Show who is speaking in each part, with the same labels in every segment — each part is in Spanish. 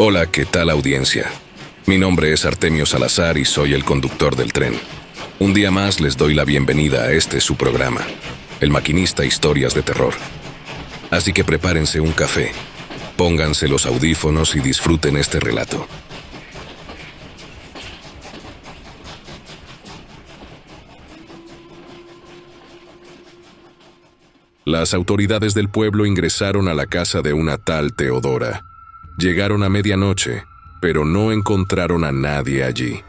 Speaker 1: Hola, ¿qué tal audiencia? Mi nombre es Artemio Salazar y soy el conductor del tren. Un día más les doy la bienvenida a este su programa, El Maquinista Historias de Terror. Así que prepárense un café, pónganse los audífonos y disfruten este relato. Las autoridades del pueblo ingresaron a la casa de una tal Teodora. Llegaron a medianoche, pero no encontraron a nadie allí.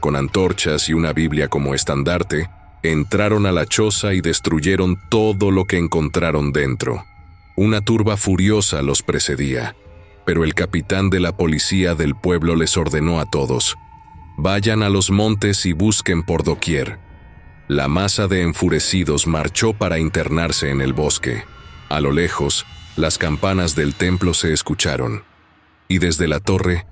Speaker 1: Con antorchas y una Biblia como estandarte, entraron a la choza y destruyeron todo lo que encontraron dentro. Una turba furiosa los precedía, pero el capitán de la policía del pueblo les ordenó a todos: vayan a los montes y busquen por doquier. La masa de enfurecidos marchó para internarse en el bosque. A lo lejos, las campanas del templo se escucharon, y desde la torre,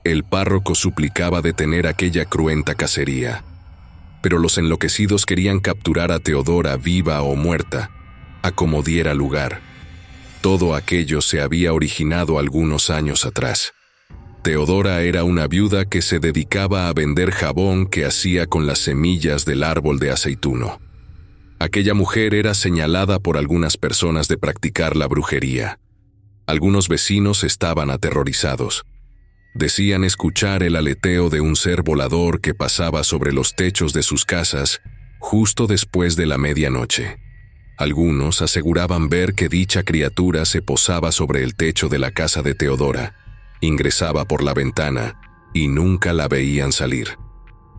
Speaker 1: el párroco suplicaba detener aquella cruenta cacería. Pero los enloquecidos querían capturar a Teodora viva o muerta, a como diera lugar. Todo aquello se había originado algunos años atrás. Teodora era una viuda que se dedicaba a vender jabón que hacía con las semillas del árbol de aceituno. Aquella mujer era señalada por algunas personas de practicar la brujería. Algunos vecinos estaban aterrorizados. Decían escuchar el aleteo de un ser volador que pasaba sobre los techos de sus casas justo después de la medianoche. Algunos aseguraban ver que dicha criatura se posaba sobre el techo de la casa de Teodora, ingresaba por la ventana y nunca la veían salir.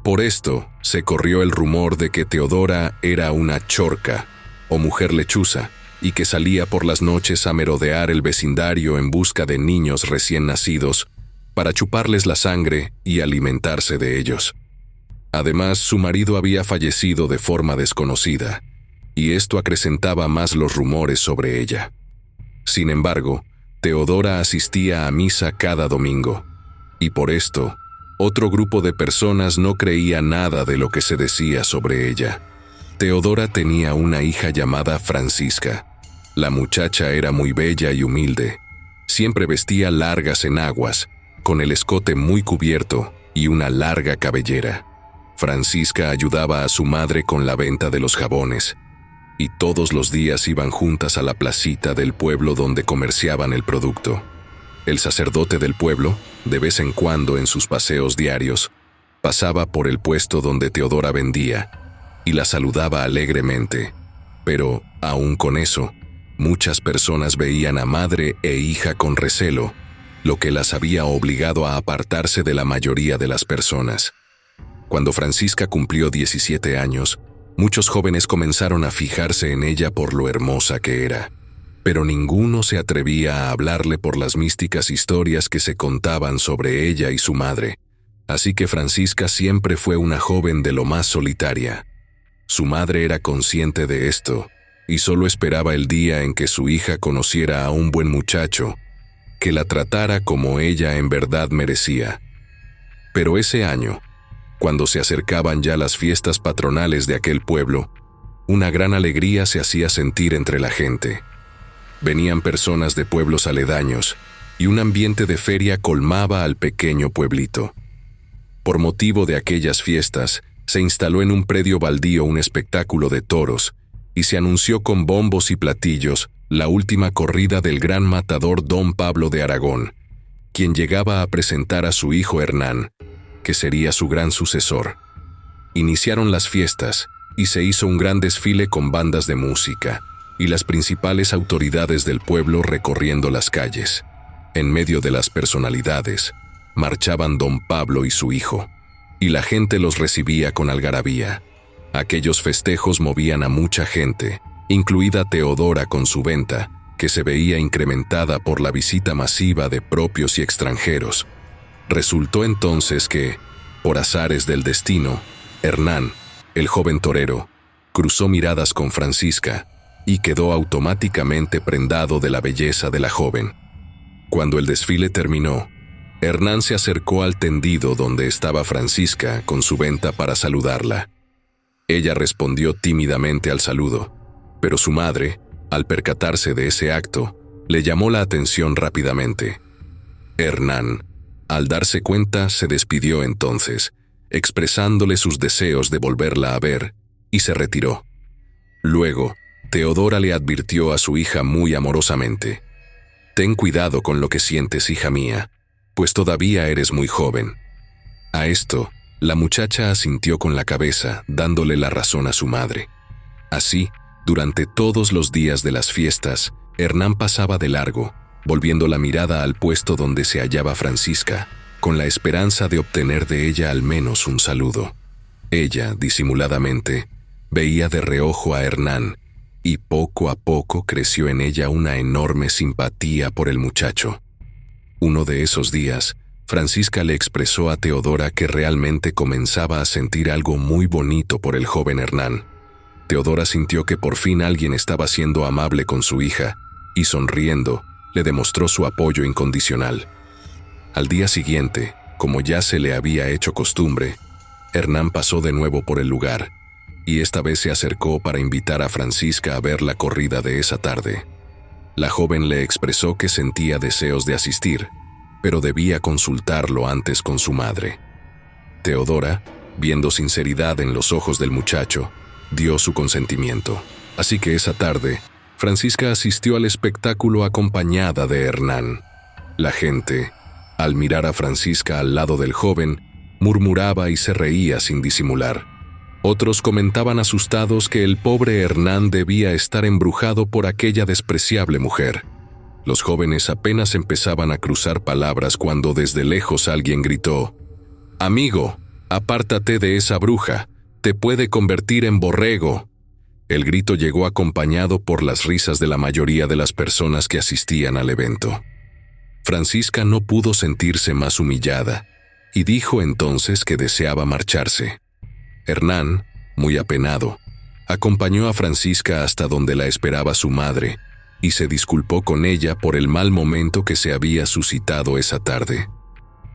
Speaker 1: Por esto, se corrió el rumor de que Teodora era una chorca o mujer lechuza y que salía por las noches a merodear el vecindario en busca de niños recién nacidos para chuparles la sangre y alimentarse de ellos. Además, su marido había fallecido de forma desconocida, y esto acrecentaba más los rumores sobre ella. Sin embargo, Teodora asistía a misa cada domingo, y por esto, otro grupo de personas no creía nada de lo que se decía sobre ella. Teodora tenía una hija llamada Francisca. La muchacha era muy bella y humilde. Siempre vestía largas enaguas, con el escote muy cubierto y una larga cabellera. Francisca ayudaba a su madre con la venta de los jabones, y todos los días iban juntas a la placita del pueblo donde comerciaban el producto. El sacerdote del pueblo, de vez en cuando en sus paseos diarios, pasaba por el puesto donde Teodora vendía y la saludaba alegremente, pero, aún con eso, muchas personas veían a madre e hija con recelo, lo que las había obligado a apartarse de la mayoría de las personas. Cuando Francisca cumplió 17 años, muchos jóvenes comenzaron a fijarse en ella por lo hermosa que era, pero ninguno se atrevía a hablarle por las místicas historias que se contaban sobre ella y su madre, así que Francisca siempre fue una joven de lo más solitaria. Su madre era consciente de esto, y solo esperaba el día en que su hija conociera a un buen muchacho, que la tratara como ella en verdad merecía. Pero ese año, cuando se acercaban ya las fiestas patronales de aquel pueblo, una gran alegría se hacía sentir entre la gente. Venían personas de pueblos aledaños, y un ambiente de feria colmaba al pequeño pueblito. Por motivo de aquellas fiestas, se instaló en un predio baldío un espectáculo de toros, y se anunció con bombos y platillos la última corrida del gran matador Don Pablo de Aragón, quien llegaba a presentar a su hijo Hernán, que sería su gran sucesor. Iniciaron las fiestas y se hizo un gran desfile con bandas de música y las principales autoridades del pueblo recorriendo las calles. En medio de las personalidades, marchaban Don Pablo y su hijo, y la gente los recibía con algarabía. Aquellos festejos movían a mucha gente, incluida Teodora con su venta, que se veía incrementada por la visita masiva de propios y extranjeros. Resultó entonces que, por azares del destino, Hernán, el joven torero, cruzó miradas con Francisca y quedó automáticamente prendado de la belleza de la joven. Cuando el desfile terminó, Hernán se acercó al tendido donde estaba Francisca con su venta para saludarla. Ella respondió tímidamente al saludo, pero su madre, al percatarse de ese acto, le llamó la atención rápidamente. «Hernán, Al darse cuenta, se despidió entonces, expresándole sus deseos de volverla a ver, y se retiró. Luego, Teodora le advirtió a su hija muy amorosamente: «Ten cuidado con lo que sientes, hija mía, pues todavía eres muy joven». A esto, la muchacha asintió con la cabeza, dándole la razón a su madre. Así, durante todos los días de las fiestas, Hernán pasaba de largo, volviendo la mirada al puesto donde se hallaba Francisca, con la esperanza de obtener de ella al menos un saludo. Ella, disimuladamente, veía de reojo a Hernán, y poco a poco creció en ella una enorme simpatía por el muchacho. Uno de esos días, Francisca le expresó a Teodora que realmente comenzaba a sentir algo muy bonito por el joven Hernán. Teodora sintió que por fin alguien estaba siendo amable con su hija, y sonriendo, le demostró su apoyo incondicional. Al día siguiente, como ya se le había hecho costumbre, Hernán pasó de nuevo por el lugar, y esta vez se acercó para invitar a Francisca a ver la corrida de esa tarde. La joven le expresó que sentía deseos de asistir, pero debía consultarlo antes con su madre. Teodora, viendo sinceridad en los ojos del muchacho, dio su consentimiento. Así que esa tarde, Francisca asistió al espectáculo acompañada de Hernán. La gente, al mirar a Francisca al lado del joven, murmuraba y se reía sin disimular. Otros comentaban asustados que el pobre Hernán debía estar embrujado por aquella despreciable mujer. Los jóvenes apenas empezaban a cruzar palabras cuando desde lejos alguien gritó: «Amigo, apártate de esa bruja, te puede convertir en borrego». El grito llegó acompañado por las risas de la mayoría de las personas que asistían al evento. Francisca no pudo sentirse más humillada, y dijo entonces que deseaba marcharse. Hernán, muy apenado, acompañó a Francisca hasta donde la esperaba su madre, y se disculpó con ella por el mal momento que se había suscitado esa tarde.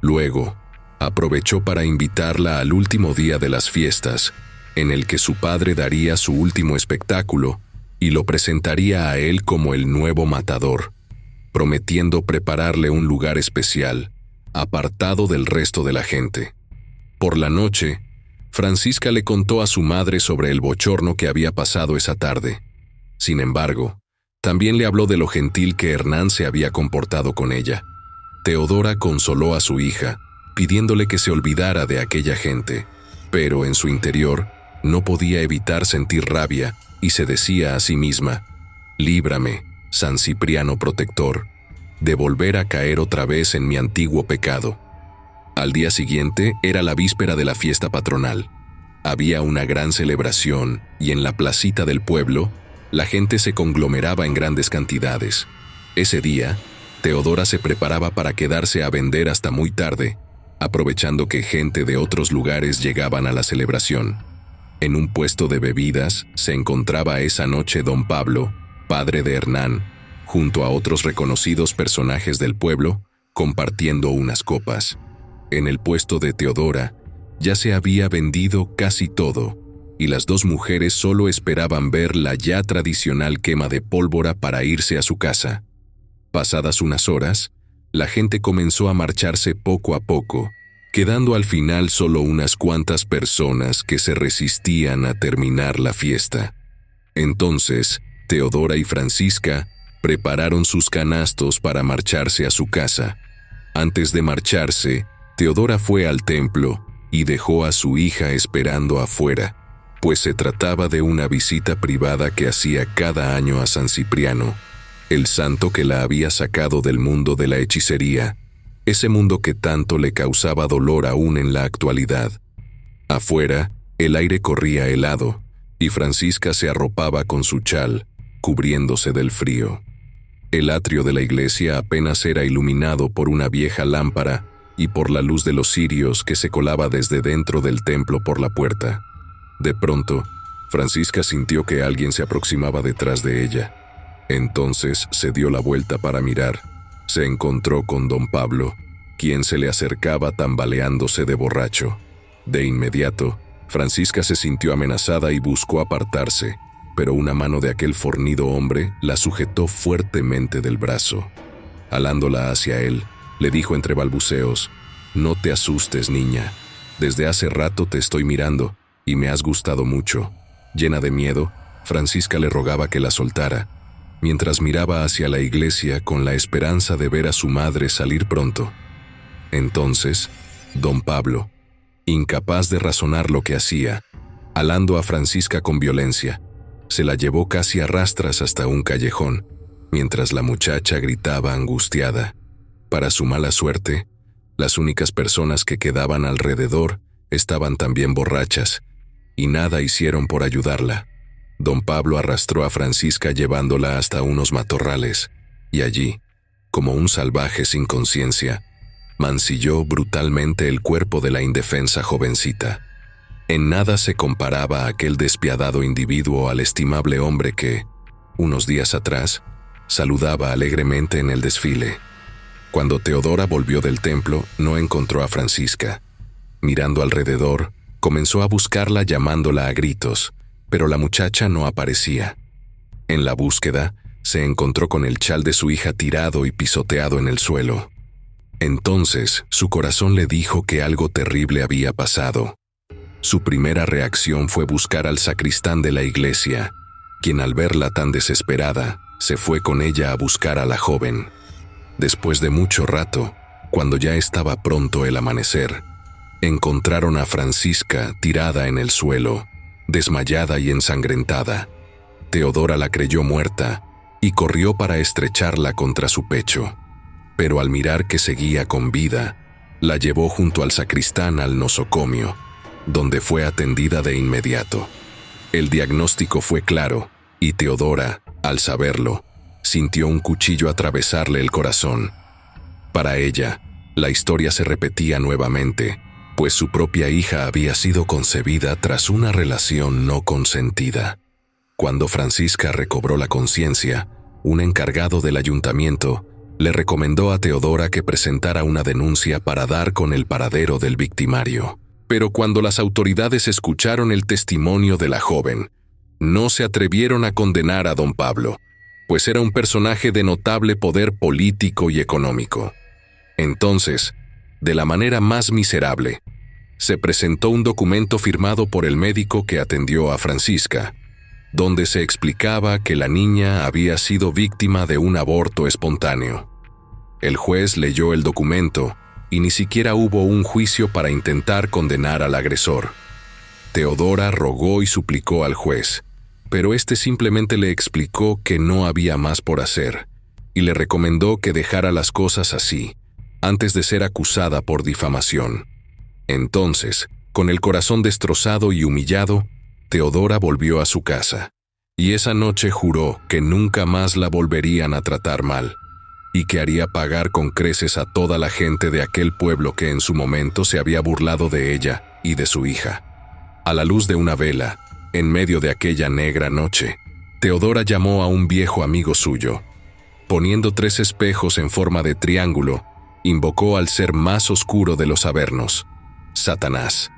Speaker 1: Luego, aprovechó para invitarla al último día de las fiestas, en el que su padre daría su último espectáculo y lo presentaría a él como el nuevo matador, prometiendo prepararle un lugar especial, apartado del resto de la gente. Por la noche, Francisca le contó a su madre sobre el bochorno que había pasado esa tarde. Sin embargo, también le habló de lo gentil que Hernán se había comportado con ella. Teodora consoló a su hija, pidiéndole que se olvidara de aquella gente, pero en su interior no podía evitar sentir rabia y se decía a sí misma: «Líbrame, San Cipriano protector, de volver a caer otra vez en mi antiguo pecado». Al día siguiente era la víspera de la fiesta patronal. Había una gran celebración y en la placita del pueblo la gente se conglomeraba en grandes cantidades. Ese día, Teodora se preparaba para quedarse a vender hasta muy tarde, aprovechando que gente de otros lugares llegaban a la celebración. En un puesto de bebidas se encontraba esa noche don Pablo, padre de Hernán, junto a otros reconocidos personajes del pueblo, compartiendo unas copas. En el puesto de Teodora ya se había vendido casi todo, y las dos mujeres solo esperaban ver la ya tradicional quema de pólvora para irse a su casa. Pasadas unas horas, la gente comenzó a marcharse poco a poco, quedando al final solo unas cuantas personas que se resistían a terminar la fiesta. Entonces, Teodora y Francisca prepararon sus canastos para marcharse a su casa. Antes de marcharse, Teodora fue al templo y dejó a su hija esperando afuera, pues se trataba de una visita privada que hacía cada año a San Cipriano, el santo que la había sacado del mundo de la hechicería, ese mundo que tanto le causaba dolor aún en la actualidad. Afuera, el aire corría helado, y Francisca se arropaba con su chal, cubriéndose del frío. El atrio de la iglesia apenas era iluminado por una vieja lámpara y por la luz de los cirios que se colaba desde dentro del templo por la puerta. De pronto, Francisca sintió que alguien se aproximaba detrás de ella. Entonces se dio la vuelta para mirar. Se encontró con don Pablo, quien se le acercaba tambaleándose de borracho. De inmediato, Francisca se sintió amenazada y buscó apartarse, pero una mano de aquel fornido hombre la sujetó fuertemente del brazo. Jalándola hacia él, le dijo entre balbuceos: No te asustes, niña. Desde hace rato te estoy mirando y me has gustado mucho. Llena de miedo, Francisca le rogaba que la soltara, mientras miraba hacia la iglesia con la esperanza de ver a su madre salir pronto. Entonces, don Pablo, incapaz de razonar lo que hacía, alando a Francisca con violencia, se la llevó casi a rastras hasta un callejón, mientras la muchacha gritaba angustiada. Para su mala suerte, las únicas personas que quedaban alrededor estaban también borrachas, y nada hicieron por ayudarla. Don Pablo arrastró a Francisca llevándola hasta unos matorrales, y allí, como un salvaje sin conciencia, mancilló brutalmente el cuerpo de la indefensa jovencita. En nada se comparaba aquel despiadado individuo al estimable hombre que, unos días atrás, saludaba alegremente en el desfile. Cuando Teodora volvió del templo, no encontró a Francisca. Mirando alrededor, comenzó a buscarla llamándola a gritos, pero la muchacha no aparecía. En la búsqueda, se encontró con el chal de su hija tirado y pisoteado en el suelo. Entonces, su corazón le dijo que algo terrible había pasado. Su primera reacción fue buscar al sacristán de la iglesia, quien al verla tan desesperada, se fue con ella a buscar a la joven. Después de mucho rato, cuando ya estaba pronto el amanecer, encontraron a Francisca tirada en el suelo, desmayada y ensangrentada. Teodora la creyó muerta y corrió para estrecharla contra su pecho, pero al mirar que seguía con vida, la llevó junto al sacristán al nosocomio, donde fue atendida de inmediato. El diagnóstico fue claro, y Teodora, al saberlo, sintió un cuchillo atravesarle el corazón. Para ella, la historia se repetía nuevamente, pues su propia hija había sido concebida tras una relación no consentida. Cuando Francisca recobró la conciencia, un encargado del ayuntamiento le recomendó a Teodora que presentara una denuncia para dar con el paradero del victimario. Pero cuando las autoridades escucharon el testimonio de la joven, no se atrevieron a condenar a don Pablo, pues era un personaje de notable poder político y económico. Entonces, de la manera más miserable, se presentó un documento firmado por el médico que atendió a Francisca, donde se explicaba que la niña había sido víctima de un aborto espontáneo. El juez leyó el documento y ni siquiera hubo un juicio para intentar condenar al agresor. Teodora rogó y suplicó al juez, pero éste simplemente le explicó que no había más por hacer y le recomendó que dejara las cosas así, antes de ser acusada por difamación. Entonces, con el corazón destrozado y humillado, Teodora volvió a su casa, y esa noche juró que nunca más la volverían a tratar mal, y que haría pagar con creces a toda la gente de aquel pueblo que en su momento se había burlado de ella y de su hija. A la luz de una vela, en medio de aquella negra noche, Teodora llamó a un viejo amigo suyo. Poniendo 3 espejos en forma de triángulo, invocó al ser más oscuro de los avernos, Satanás.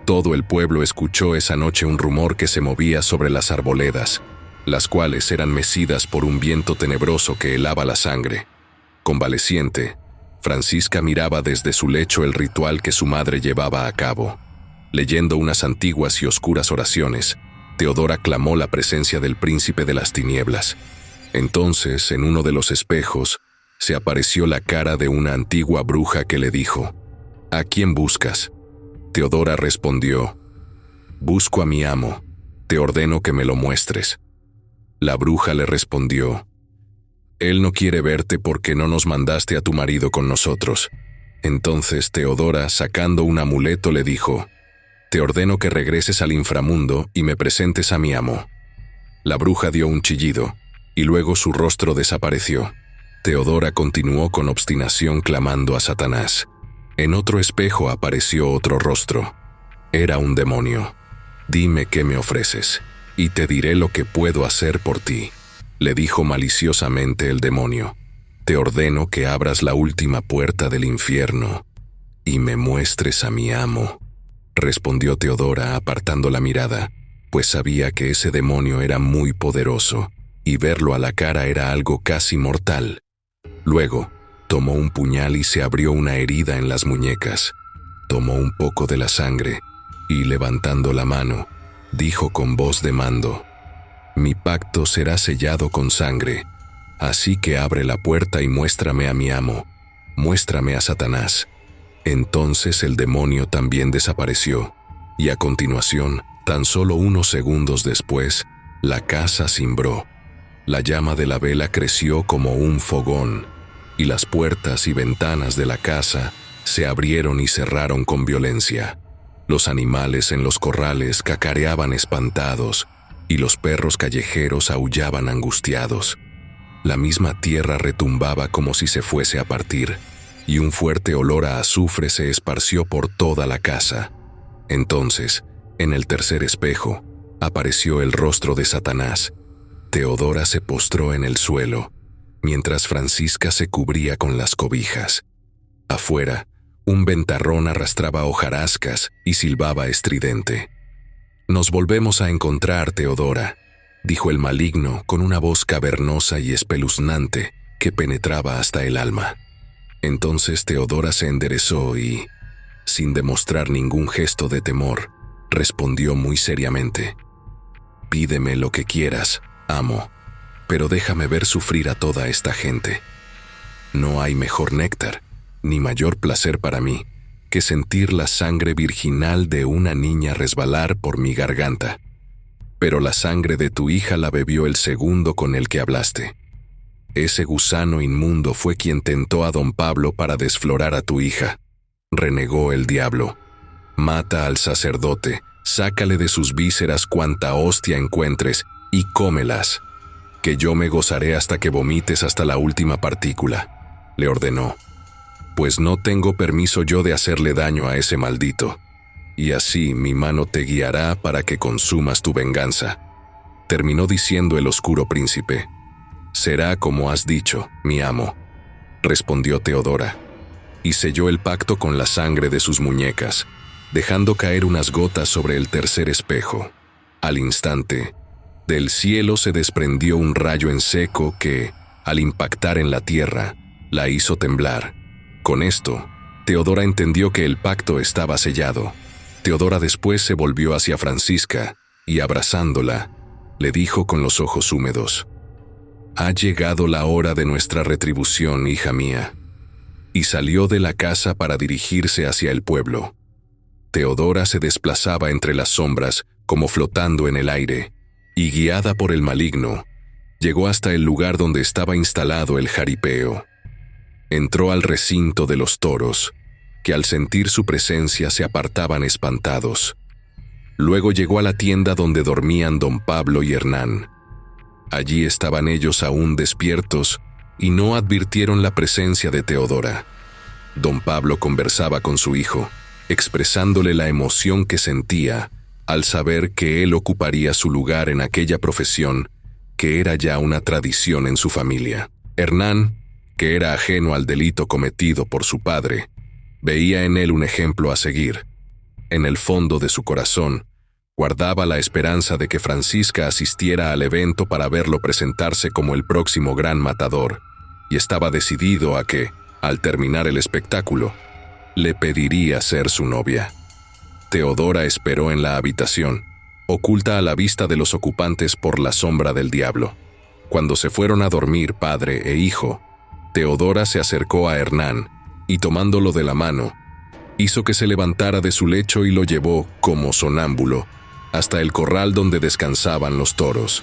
Speaker 1: Todo el pueblo escuchó esa noche un rumor que se movía sobre las arboledas, las cuales eran mecidas por un viento tenebroso que helaba la sangre. Convaleciente, Francisca miraba desde su lecho el ritual que su madre llevaba a cabo. Leyendo unas antiguas y oscuras oraciones, Teodora clamó la presencia del príncipe de las tinieblas. Entonces, en uno de los espejos, se apareció la cara de una antigua bruja que le dijo: «¿A quién buscas?». Teodora respondió: «Busco a mi amo, te ordeno que me lo muestres». La bruja le respondió: «Él no quiere verte porque no nos mandaste a tu marido con nosotros». Entonces Teodora, sacando un amuleto, le dijo: «Te ordeno que regreses al inframundo y me presentes a mi amo». La bruja dio un chillido, y luego su rostro desapareció. Teodora continuó con obstinación clamando a Satanás. En otro espejo apareció otro rostro. Era un demonio. «Dime qué me ofreces, y te diré lo que puedo hacer por ti», le dijo maliciosamente el demonio. «Te ordeno que abras la última puerta del infierno y me muestres a mi amo», respondió Teodora apartando la mirada, pues sabía que ese demonio era muy poderoso y verlo a la cara era algo casi mortal. Luego, Tomó un puñal y se abrió una herida en las muñecas. Tomó un poco de la sangre y, levantando la mano, dijo con voz de mando: «Mi pacto será sellado con sangre, así que abre la puerta y muéstrame a mi amo, muéstrame a Satanás». Entonces el demonio también desapareció, y a continuación, tan solo unos segundos después, la casa cimbró. La llama de la vela creció como un fogón, y las puertas y ventanas de la casa se abrieron y cerraron con violencia. Los animales en los corrales cacareaban espantados, y los perros callejeros aullaban angustiados. La misma tierra retumbaba como si se fuese a partir, y un fuerte olor a azufre se esparció por toda la casa. Entonces, en el tercer espejo, apareció el rostro de Satanás. Teodora se postró en el suelo, mientras Francisca se cubría con las cobijas. Afuera, un ventarrón arrastraba hojarascas y silbaba estridente. «Nos volvemos a encontrar, Teodora», dijo el maligno con una voz cavernosa y espeluznante que penetraba hasta el alma. Entonces Teodora se enderezó y, sin demostrar ningún gesto de temor, respondió muy seriamente: «Pídeme lo que quieras, amo, pero déjame ver sufrir a toda esta gente. No hay mejor néctar, ni mayor placer para mí, que sentir la sangre virginal de una niña resbalar por mi garganta. Pero la sangre de tu hija la bebió el segundo con el que hablaste. Ese gusano inmundo fue quien tentó a don Pablo para desflorar a tu hija», renegó el diablo. «Mata al sacerdote, sácale de sus vísceras cuanta hostia encuentres y cómelas, que yo me gozaré hasta que vomites hasta la última partícula», le ordenó. «Pues no tengo permiso yo de hacerle daño a ese maldito, y así mi mano te guiará para que consumas tu venganza», terminó diciendo el oscuro príncipe. «Será como has dicho, mi amo», respondió Teodora, y selló el pacto con la sangre de sus muñecas, dejando caer unas gotas sobre el tercer espejo. Al instante, del cielo se desprendió un rayo en seco que, al impactar en la tierra, la hizo temblar. Con esto, Teodora entendió que el pacto estaba sellado. Teodora después se volvió hacia Francisca y, abrazándola, le dijo con los ojos húmedos: «Ha llegado la hora de nuestra retribución, hija mía», y salió de la casa para dirigirse hacia el pueblo. Teodora se desplazaba entre las sombras como flotando en el aire, y guiada por el maligno, llegó hasta el lugar donde estaba instalado el jaripeo. Entró al recinto de los toros, que al sentir su presencia se apartaban espantados. Luego llegó a la tienda donde dormían don Pablo y Hernán. Allí estaban ellos aún despiertos y no advirtieron la presencia de Teodora. Don Pablo conversaba con su hijo, expresándole la emoción que sentía al saber que él ocuparía su lugar en aquella profesión que era ya una tradición en su familia. Hernán, que era ajeno al delito cometido por su padre, veía en él un ejemplo a seguir. En el fondo de su corazón, guardaba la esperanza de que Francisca asistiera al evento para verlo presentarse como el próximo gran matador, y estaba decidido a que, al terminar el espectáculo, le pediría ser su novia. Teodora esperó en la habitación, oculta a la vista de los ocupantes por la sombra del diablo. Cuando se fueron a dormir padre e hijo, Teodora se acercó a Hernán y, tomándolo de la mano, hizo que se levantara de su lecho y lo llevó, como sonámbulo, hasta el corral donde descansaban los toros.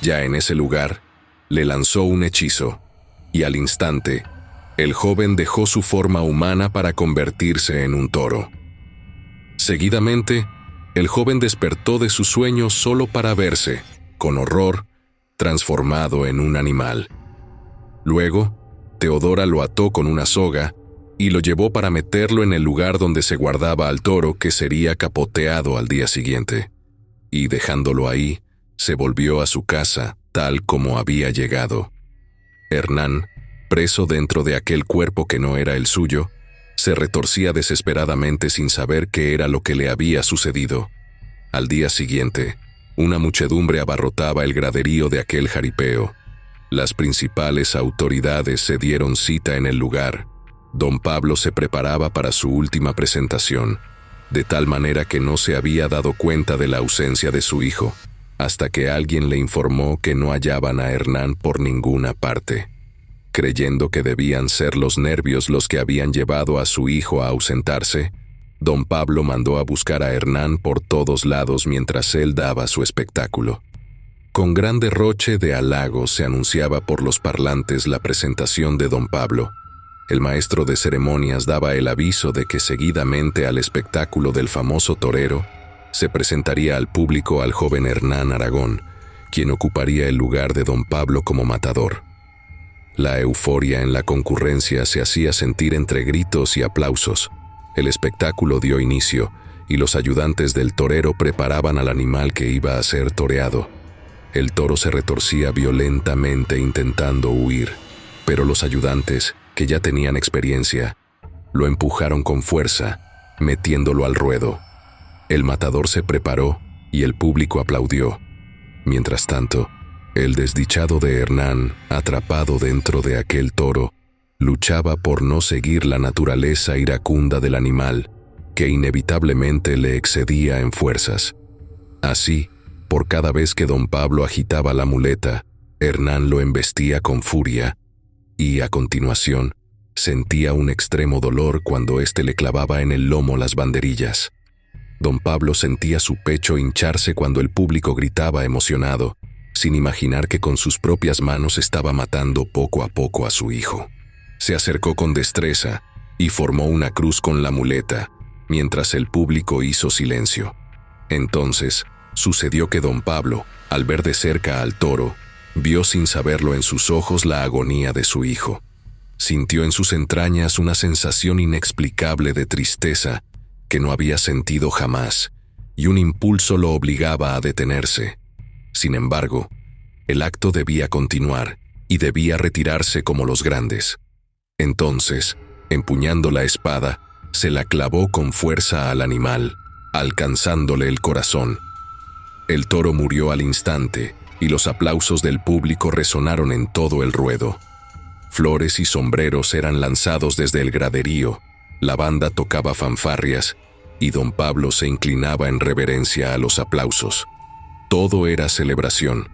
Speaker 1: Ya en ese lugar, le lanzó un hechizo, y al instante, el joven dejó su forma humana para convertirse en un toro. Seguidamente, el joven despertó de su sueño solo para verse, con horror, transformado en un animal. Luego, Teodora lo ató con una soga y lo llevó para meterlo en el lugar donde se guardaba al toro que sería capoteado al día siguiente, y dejándolo ahí, se volvió a su casa tal como había llegado. Hernán, preso dentro de aquel cuerpo que no era el suyo, se retorcía desesperadamente sin saber qué era lo que le había sucedido. Al día siguiente, una muchedumbre abarrotaba el graderío de aquel jaripeo. Las principales autoridades se dieron cita en el lugar. Don Pablo se preparaba para su última presentación, de tal manera que no se había dado cuenta de la ausencia de su hijo, hasta que alguien le informó que no hallaban a Hernán por ninguna parte. Creyendo que debían ser los nervios los que habían llevado a su hijo a ausentarse, don Pablo mandó a buscar a Hernán por todos lados mientras él daba su espectáculo. Con gran derroche de halagos se anunciaba por los parlantes la presentación de don Pablo. El maestro de ceremonias daba el aviso de que seguidamente al espectáculo del famoso torero se presentaría al público al joven Hernán Aragón, quien ocuparía el lugar de don Pablo como matador. La euforia en la concurrencia se hacía sentir entre gritos y aplausos. El espectáculo dio inicio y los ayudantes del torero preparaban al animal que iba a ser toreado. El toro se retorcía violentamente intentando huir, pero los ayudantes, que ya tenían experiencia, lo empujaron con fuerza, metiéndolo al ruedo. El matador se preparó y el público aplaudió. Mientras tanto, el desdichado de Hernán, atrapado dentro de aquel toro, luchaba por no seguir la naturaleza iracunda del animal, que inevitablemente le excedía en fuerzas. Así, por cada vez que don Pablo agitaba la muleta, Hernán lo embestía con furia, y a continuación, sentía un extremo dolor cuando éste le clavaba en el lomo las banderillas. Don Pablo sentía su pecho hincharse cuando el público gritaba emocionado, sin imaginar que con sus propias manos estaba matando poco a poco a su hijo. Se acercó con destreza y formó una cruz con la muleta, mientras el público hizo silencio. Entonces, sucedió que don Pablo, al ver de cerca al toro, vio sin saberlo en sus ojos la agonía de su hijo. Sintió en sus entrañas una sensación inexplicable de tristeza que no había sentido jamás, y un impulso lo obligaba a detenerse. Sin embargo, el acto debía continuar y debía retirarse como los grandes. Entonces, empuñando la espada, se la clavó con fuerza al animal, alcanzándole el corazón. El toro murió al instante, y los aplausos del público resonaron en todo el ruedo. Flores y sombreros eran lanzados desde el graderío, la banda tocaba fanfarrias, y don Pablo se inclinaba en reverencia a los aplausos. Todo era celebración,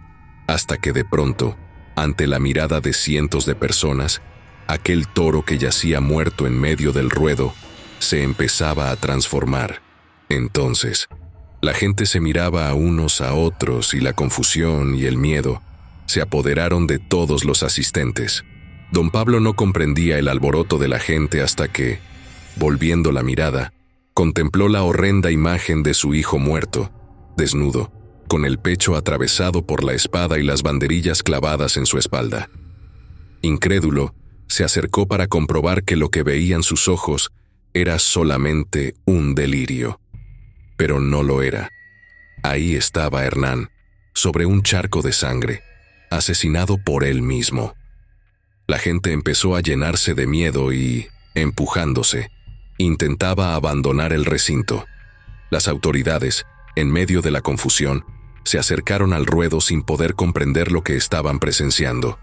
Speaker 1: hasta que de pronto, ante la mirada de cientos de personas, aquel toro que yacía muerto en medio del ruedo se empezaba a transformar. Entonces, la gente se miraba a unos a otros y la confusión y el miedo se apoderaron de todos los asistentes. Don Pablo no comprendía el alboroto de la gente hasta que, volviendo la mirada, contempló la horrenda imagen de su hijo muerto, desnudo, con el pecho atravesado por la espada y las banderillas clavadas en su espalda. Incrédulo, se acercó para comprobar que lo que veían sus ojos era solamente un delirio. Pero no lo era. Ahí estaba Hernán, sobre un charco de sangre, asesinado por él mismo. La gente empezó a llenarse de miedo y, empujándose, intentaba abandonar el recinto. Las autoridades, en medio de la confusión, se acercaron al ruedo sin poder comprender lo que estaban presenciando.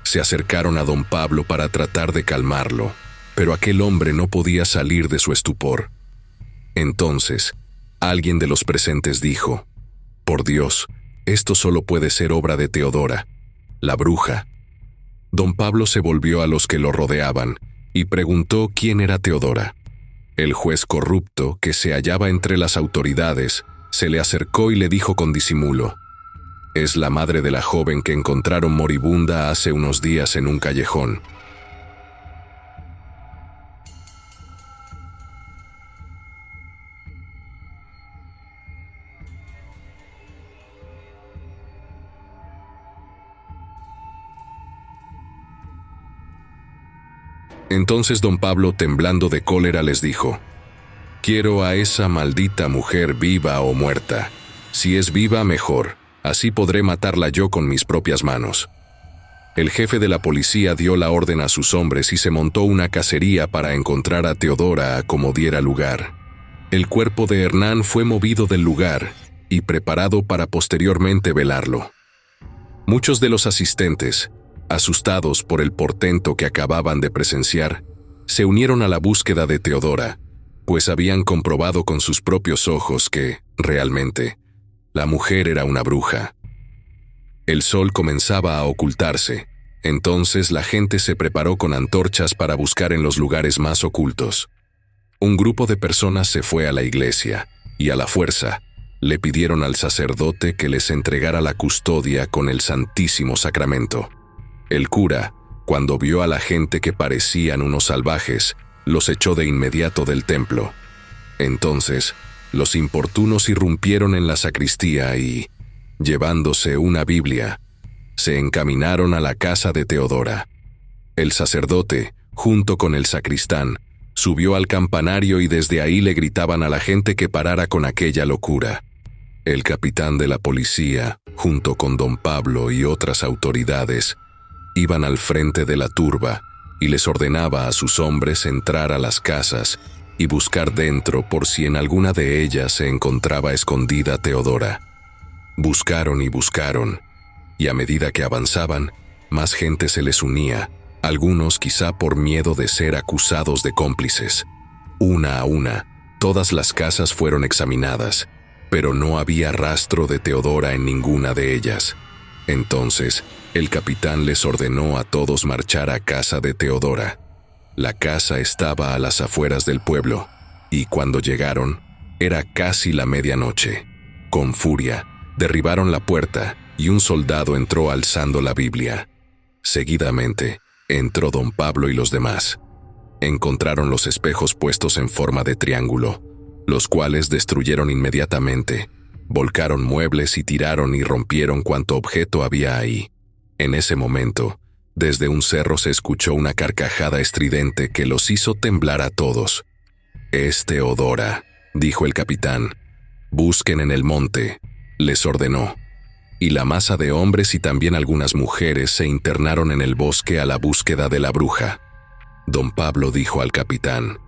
Speaker 1: Se acercaron a don Pablo para tratar de calmarlo, pero aquel hombre no podía salir de su estupor. Entonces, alguien de los presentes dijo: «Por Dios, esto solo puede ser obra de Teodora, la bruja». Don Pablo se volvió a los que lo rodeaban y preguntó quién era Teodora. El juez corrupto, que se hallaba entre las autoridades, se le acercó y le dijo con disimulo: «Es la madre de la joven que encontraron moribunda hace unos días en un callejón». Entonces don Pablo, temblando de cólera, les dijo: «Quiero a esa maldita mujer viva o muerta. Si es viva, mejor, así podré matarla yo con mis propias manos». El jefe de la policía dio la orden a sus hombres y se montó una cacería para encontrar a Teodora a como diera lugar. El cuerpo de Hernán fue movido del lugar y preparado para posteriormente velarlo. Muchos de los asistentes, asustados por el portento que acababan de presenciar, se unieron a la búsqueda de Teodora, pues habían comprobado con sus propios ojos que, realmente, la mujer era una bruja. El sol comenzaba a ocultarse, entonces la gente se preparó con antorchas para buscar en los lugares más ocultos. Un grupo de personas se fue a la iglesia y a la fuerza le pidieron al sacerdote que les entregara la custodia con el Santísimo Sacramento. El cura, cuando vio a la gente que parecían unos salvajes, los echó de inmediato del templo. Entonces, los importunos irrumpieron en la sacristía y, llevándose una Biblia, se encaminaron a la casa de Teodora. El sacerdote, junto con el sacristán, subió al campanario y desde ahí le gritaban a la gente que parara con aquella locura. El capitán de la policía, junto con don Pablo y otras autoridades, iban al frente de la turba y les ordenaba a sus hombres entrar a las casas y buscar dentro por si en alguna de ellas se encontraba escondida Teodora. Buscaron y buscaron, y a medida que avanzaban, más gente se les unía, algunos quizá por miedo de ser acusados de cómplices. Una a una, todas las casas fueron examinadas, pero no había rastro de Teodora en ninguna de ellas. Entonces, el capitán les ordenó a todos marchar a casa de Teodora. La casa estaba a las afueras del pueblo, y cuando llegaron, era casi la medianoche. Con furia, derribaron la puerta y un soldado entró alzando la Biblia. Seguidamente, entró don Pablo y los demás. Encontraron los espejos puestos en forma de triángulo, los cuales destruyeron inmediatamente. Volcaron muebles y tiraron y rompieron cuanto objeto había ahí. En ese momento, desde un cerro se escuchó una carcajada estridente que los hizo temblar a todos. «Es Teodora», dijo el capitán. «Busquen en el monte», les ordenó. Y la masa de hombres y también algunas mujeres se internaron en el bosque a la búsqueda de la bruja. Don Pablo dijo al capitán: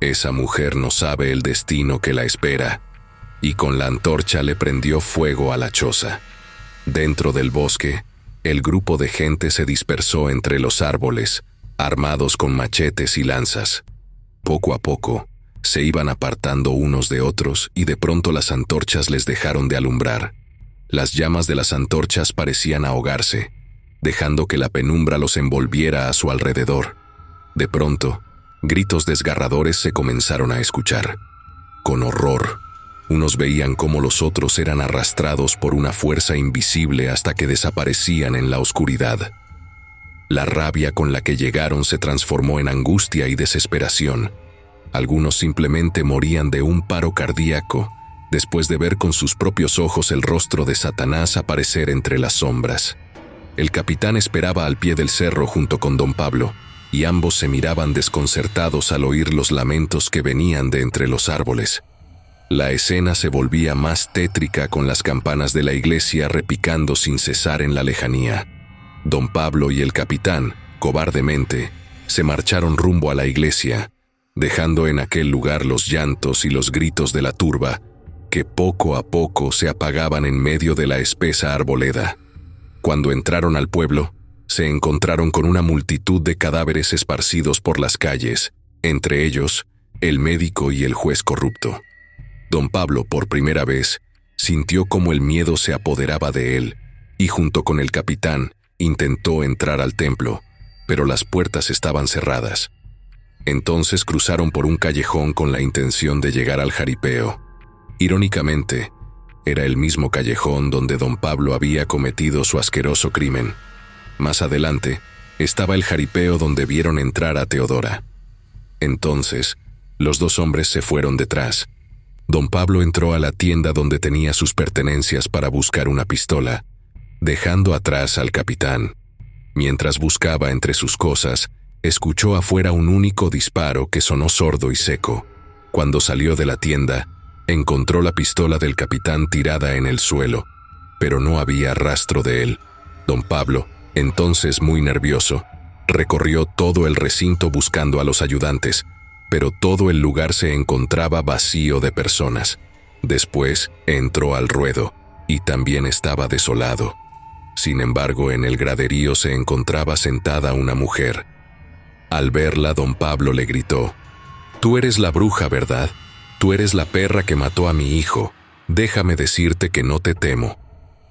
Speaker 1: «Esa mujer no sabe el destino que la espera», y con la antorcha le prendió fuego a la choza. Dentro del bosque, el grupo de gente se dispersó entre los árboles, armados con machetes y lanzas. Poco a poco, se iban apartando unos de otros y de pronto las antorchas les dejaron de alumbrar. Las llamas de las antorchas parecían ahogarse, dejando que la penumbra los envolviera a su alrededor. De pronto, gritos desgarradores se comenzaron a escuchar. Con horror, unos veían cómo los otros eran arrastrados por una fuerza invisible hasta que desaparecían en la oscuridad. La rabia con la que llegaron se transformó en angustia y desesperación. Algunos simplemente morían de un paro cardíaco después de ver con sus propios ojos el rostro de Satanás aparecer entre las sombras. El capitán esperaba al pie del cerro junto con don Pablo, y ambos se miraban desconcertados al oír los lamentos que venían de entre los árboles. La escena se volvía más tétrica con las campanas de la iglesia repicando sin cesar en la lejanía. Don Pablo y el capitán, cobardemente, se marcharon rumbo a la iglesia, dejando en aquel lugar los llantos y los gritos de la turba, que poco a poco se apagaban en medio de la espesa arboleda. Cuando entraron al pueblo, se encontraron con una multitud de cadáveres esparcidos por las calles, entre ellos, el médico y el juez corrupto. Don Pablo, por primera vez, sintió cómo el miedo se apoderaba de él, y junto con el capitán, intentó entrar al templo, pero las puertas estaban cerradas. Entonces cruzaron por un callejón con la intención de llegar al jaripeo. Irónicamente, era el mismo callejón donde don Pablo había cometido su asqueroso crimen. Más adelante, estaba el jaripeo donde vieron entrar a Teodora. Entonces, los dos hombres se fueron detrás. Don Pablo entró a la tienda donde tenía sus pertenencias para buscar una pistola, dejando atrás al capitán. Mientras buscaba entre sus cosas, escuchó afuera un único disparo que sonó sordo y seco. Cuando salió de la tienda, encontró la pistola del capitán tirada en el suelo, pero no había rastro de él. Don Pablo, entonces muy nervioso, recorrió todo el recinto buscando a los ayudantes, pero todo el lugar se encontraba vacío de personas. Después entró al ruedo, y también estaba desolado. Sin embargo, en el graderío se encontraba sentada una mujer. Al verla, don Pablo le gritó: «Tú eres la bruja, ¿verdad? Tú eres la perra que mató a mi hijo. Déjame decirte que no te temo».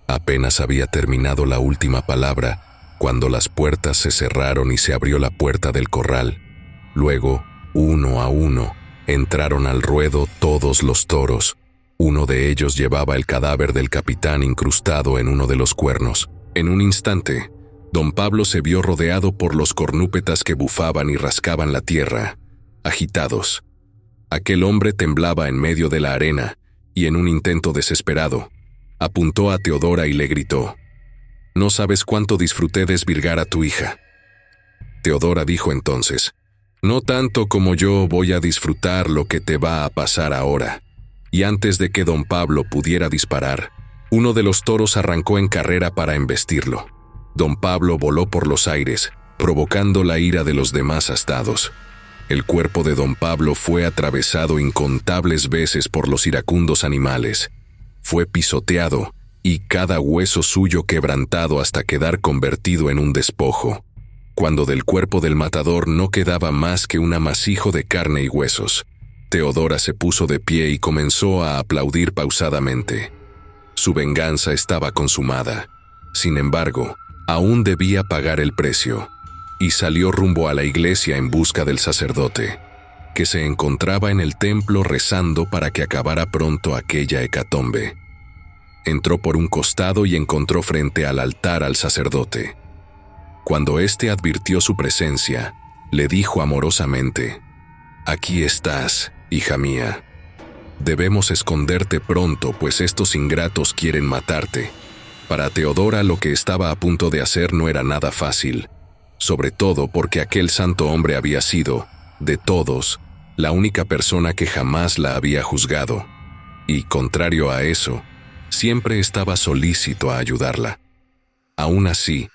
Speaker 1: Apenas había terminado la última palabra cuando las puertas se cerraron y se abrió la puerta del corral. Luego, uno a uno, entraron al ruedo todos los toros. Uno de ellos llevaba el cadáver del capitán incrustado en uno de los cuernos. En un instante, don Pablo se vio rodeado por los cornúpetas que bufaban y rascaban la tierra, agitados. Aquel hombre temblaba en medio de la arena y, en un intento desesperado, apuntó a Teodora y le gritó: «No sabes cuánto disfruté desvirgar a tu hija». Teodora dijo entonces: «No tanto como yo voy a disfrutar lo que te va a pasar ahora». Y antes de que don Pablo pudiera disparar, uno de los toros arrancó en carrera para embestirlo. Don Pablo voló por los aires, provocando la ira de los demás astados. El cuerpo de don Pablo fue atravesado incontables veces por los iracundos animales. Fue pisoteado y cada hueso suyo quebrantado hasta quedar convertido en un despojo. Cuando del cuerpo del matador no quedaba más que un amasijo de carne y huesos, Teodora se puso de pie y comenzó a aplaudir pausadamente. Su venganza estaba consumada. Sin embargo, aún debía pagar el precio, y salió rumbo a la iglesia en busca del sacerdote, que se encontraba en el templo rezando para que acabara pronto aquella hecatombe. Entró por un costado y encontró frente al altar al sacerdote. Cuando éste advirtió su presencia, le dijo amorosamente: «Aquí estás, hija mía. Debemos esconderte pronto, pues estos ingratos quieren matarte». Para Teodora lo que estaba a punto de hacer no era nada fácil, sobre todo porque aquel santo hombre había sido, de todos, la única persona que jamás la había juzgado, y, contrario a eso, siempre estaba solícito a ayudarla. Aún así,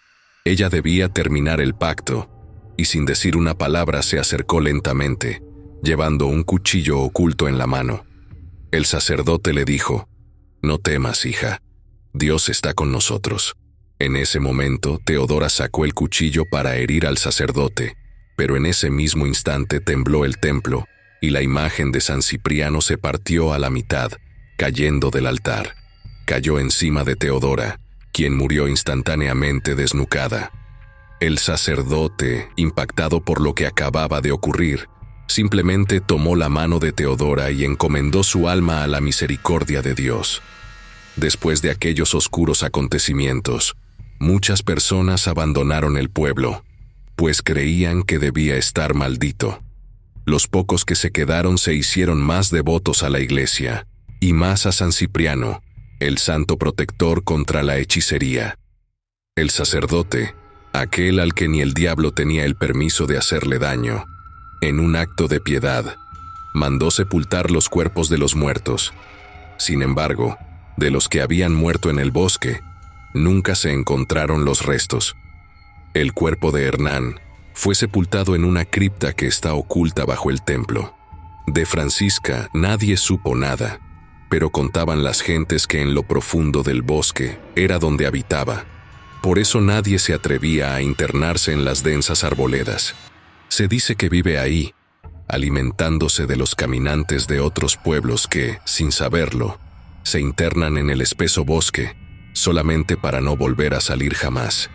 Speaker 1: ella debía terminar el pacto, y sin decir una palabra se acercó lentamente, llevando un cuchillo oculto en la mano. El sacerdote le dijo: «No temas, hija. Dios está con nosotros». En ese momento, Teodora sacó el cuchillo para herir al sacerdote, pero en ese mismo instante tembló el templo y la imagen de San Cipriano se partió a la mitad, cayendo del altar. Cayó encima de Teodora, quien murió instantáneamente desnucada. El sacerdote, impactado por lo que acababa de ocurrir, simplemente tomó la mano de Teodora y encomendó su alma a la misericordia de Dios. Después de aquellos oscuros acontecimientos, muchas personas abandonaron el pueblo, pues creían que debía estar maldito. Los pocos que se quedaron se hicieron más devotos a la iglesia, y más a San Cipriano, el santo protector contra la hechicería. El sacerdote, aquel al que ni el diablo tenía el permiso de hacerle daño, en un acto de piedad, mandó sepultar los cuerpos de los muertos. Sin embargo, de los que habían muerto en el bosque, nunca se encontraron los restos. El cuerpo de Hernán fue sepultado en una cripta que está oculta bajo el templo. De Francisca nadie supo nada, pero contaban las gentes que en lo profundo del bosque era donde habitaba. Por eso nadie se atrevía a internarse en las densas arboledas. Se dice que vive ahí, alimentándose de los caminantes de otros pueblos que, sin saberlo, se internan en el espeso bosque, solamente para no volver a salir jamás.